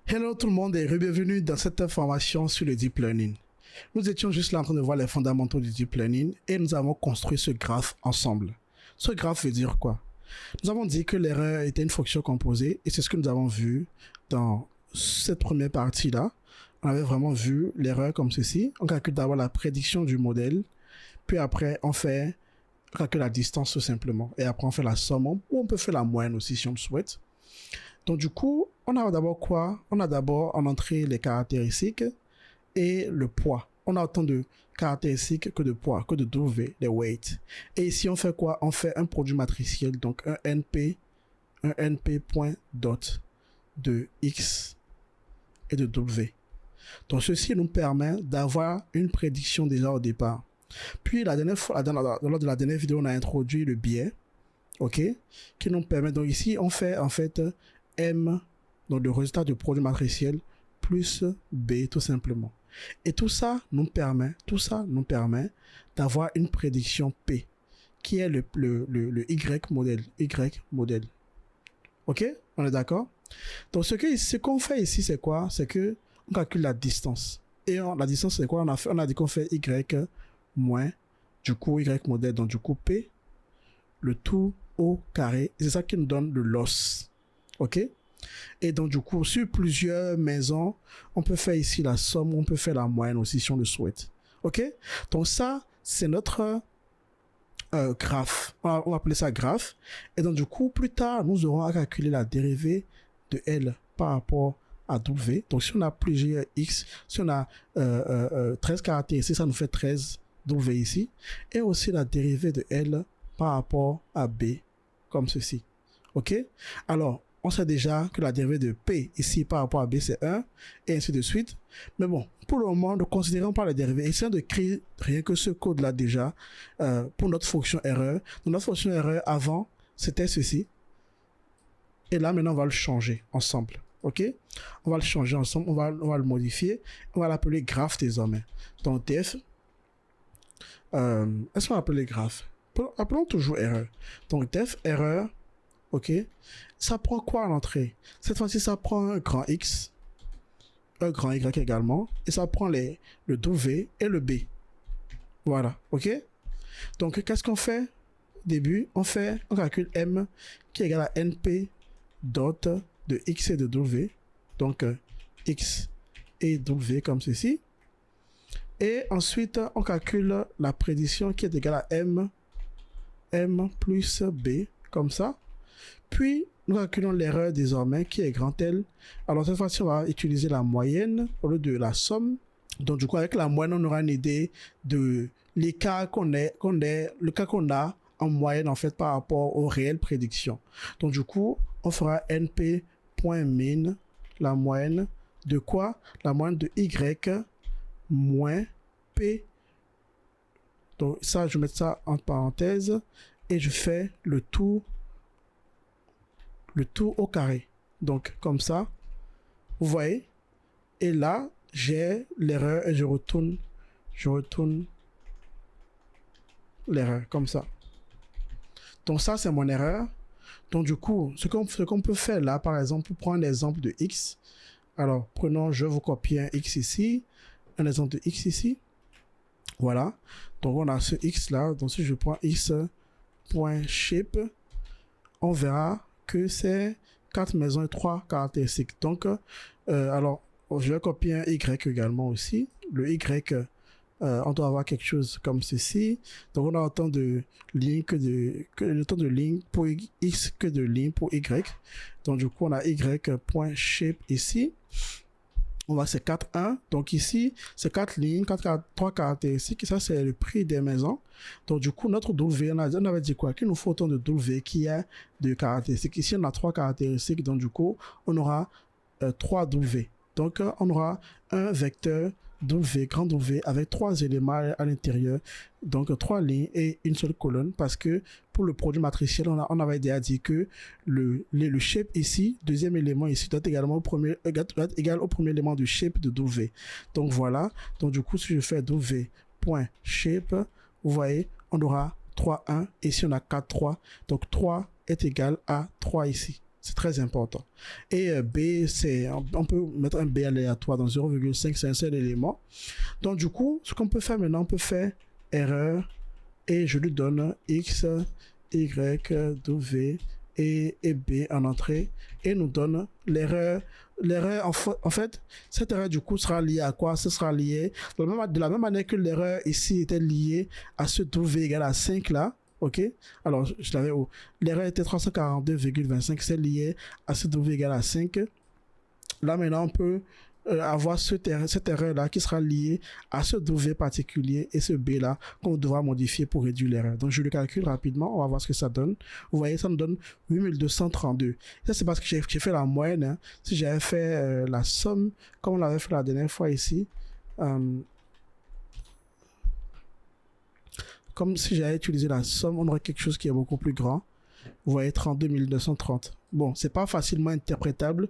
Hello tout le monde et bienvenue dans cette formation sur le Deep Learning. Nous étions juste là en train de voir les fondamentaux du Deep Learning et nous avons construit ce graphe ensemble. Ce graphe veut dire quoi? Nous avons dit que l'erreur était une fonction composée et c'est ce que nous avons vu dans cette première partie-là. On avait vraiment vu l'erreur comme ceci. On calcule d'abord la prédiction du modèle, puis après on calcule la distance tout simplement et après on fait la somme ou on peut faire la moyenne aussi si on le souhaite. Donc du coup, on a d'abord quoi? On a d'abord en entrée les caractéristiques et le poids. On a autant de caractéristiques que de poids, que de W, les weights. Et ici, on fait quoi? On fait un produit matriciel, donc un NP point dot de X et de W. Donc ceci nous permet d'avoir une prédiction déjà au départ. Puis la dernière fois, lors de la dernière vidéo, on a introduit le biais, ok, qui nous permet, donc ici, on fait en fait M, donc le résultat du produit matriciel, plus B tout simplement. Et tout ça nous permet d'avoir une prédiction P, qui est le Y modèle. Ok? On est d'accord? Donc ce qu'on fait ici, c'est quoi? C'est que on calcule la distance. Et la distance, c'est quoi? On a dit qu'on fait Y moins, du coup, Y modèle, donc du coup P, le tout au carré. C'est ça qui nous donne le loss. Ok? Et donc, du coup, sur plusieurs maisons, on peut faire ici la somme, on peut faire la moyenne aussi si on le souhaite. Ok? Donc, ça, c'est notre graphe. On va appeler ça graphe. Et donc, du coup, plus tard, nous aurons à calculer la dérivée de L par rapport à W. Donc, si on a plusieurs X, si on a 13 caractéristiques, ça nous fait 13 W ici. Et aussi la dérivée de L par rapport à B, comme ceci. Ok? Alors, on sait déjà que la dérivée de P ici par rapport à B c'est 1 et ainsi de suite. Mais bon, pour le moment, ne considérons pas la dérivée. Essayons de créer rien que ce code-là déjà pour notre fonction erreur. Donc, notre fonction erreur avant, c'était ceci. Et là, maintenant, on va le changer ensemble. Ok? On va le changer ensemble, on va le modifier. On va l'appeler graphe désormais. Donc, def. Est-ce qu'on va appeler graphe? Appelons toujours erreur. Donc, def erreur. Ok, ça prend quoi à l'entrée? Cette fois-ci, ça prend un grand X, un grand Y également, et ça prend le W et le B. Voilà, ok? Donc, qu'est-ce qu'on fait? Au début, on calcule M qui est égal à NP dot de X et de W. Donc, X et W comme ceci. Et ensuite, on calcule la prédiction qui est égale à M plus B, comme ça. Puis, nous calculons l'erreur désormais qui est grand L. Alors, cette fois-ci, on va utiliser la moyenne au lieu de la somme. Donc, du coup, avec la moyenne, on aura une idée de l'écart le cas qu'on a en moyenne, en fait, par rapport aux réelles prédictions. Donc, du coup, on fera np.min, la moyenne de quoi? La moyenne de Y moins P. Donc, ça, je vais mettre ça en parenthèse et je fais le tout au carré. Donc, comme ça, vous voyez. Et là, j'ai l'erreur et je retourne l'erreur, comme ça. Donc, ça, c'est mon erreur. Donc, du coup, ce qu'on peut faire là, par exemple, pour prendre l'exemple de X. Alors, prenons, je vous copie un X ici, un exemple de X ici. Voilà. Donc, on a ce X là. Donc, si je prends X.shape, on verra que c'est 4 maisons et 3 caractéristiques. Donc, alors, je vais copier un Y également aussi. Le Y, on doit avoir quelque chose comme ceci. Donc, on a autant de lignes autant de lignes pour X que de lignes pour Y. Donc, du coup, on a Y.shape ici. On va c'est 4.1. Donc ici, c'est 4 lignes, 3 caractéristiques. Et ça, c'est le prix des maisons. Donc du coup, notre W, on avait dit quoi? Qu'il nous faut autant de W qui a de caractéristiques. Ici, on a 3 caractéristiques. Donc du coup, on aura 3 W. Donc on aura un vecteur W, grand W, avec 3 éléments à l'intérieur. Donc 3 lignes et une seule colonne. Parce que pour le produit matriciel, on avait déjà dit que le shape ici, deuxième élément ici, doit être égal au premier élément du shape de W. Donc voilà. Donc du coup, si je fais W.shape, vous voyez, on aura 3, 1. Et ici, on a 4, 3. Donc 3 est égal à 3 ici. C'est très important. Et B, on peut mettre un B aléatoire dans 0,5, c'est un seul élément. Donc du coup, ce qu'on peut faire maintenant, on peut faire erreur et je lui donne X, Y, W et B en entrée et nous donne l'erreur. L'erreur, en fait, cette erreur du coup sera liée à quoi? Ce sera lié de la même manière que l'erreur ici était liée à ce W égale à 5 là. Ok, alors je l'avais où l'erreur était 342,25, c'est lié à ce W égale à 5. Là maintenant on peut avoir cette erreur là qui sera liée à ce W particulier et ce B là qu'on devra modifier pour réduire l'erreur. Donc je le calcule rapidement, on va voir ce que ça donne. Vous voyez, ça nous donne 8232. Ça c'est parce que j'ai fait la moyenne. Hein. Si j'avais fait la somme comme on l'avait fait la dernière fois ici, comme si j'avais utilisé la somme, on aurait quelque chose qui est beaucoup plus grand. Vous voyez, 32 230. Bon, c'est pas facilement interprétable.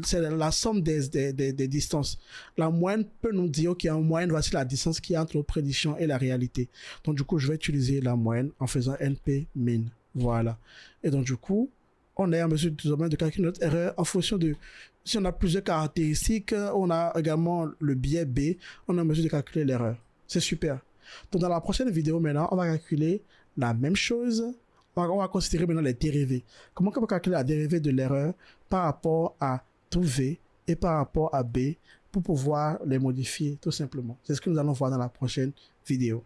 C'est la somme des distances. La moyenne peut nous dire, OK, en moyenne, voici la distance qui est entre nos prédictions et la réalité. Donc, du coup, je vais utiliser la moyenne en faisant NP min. Voilà. Et donc, du coup, on est en mesure de calculer notre erreur en fonction de si on a plusieurs caractéristiques. On a également le biais B. On est en mesure de calculer l'erreur. C'est super. Donc, dans la prochaine vidéo, maintenant, on va calculer la même chose. On va considérer maintenant les dérivés. Comment on peut calculer la dérivée de l'erreur par rapport à W et par rapport à B pour pouvoir les modifier tout simplement. C'est ce que nous allons voir dans la prochaine vidéo.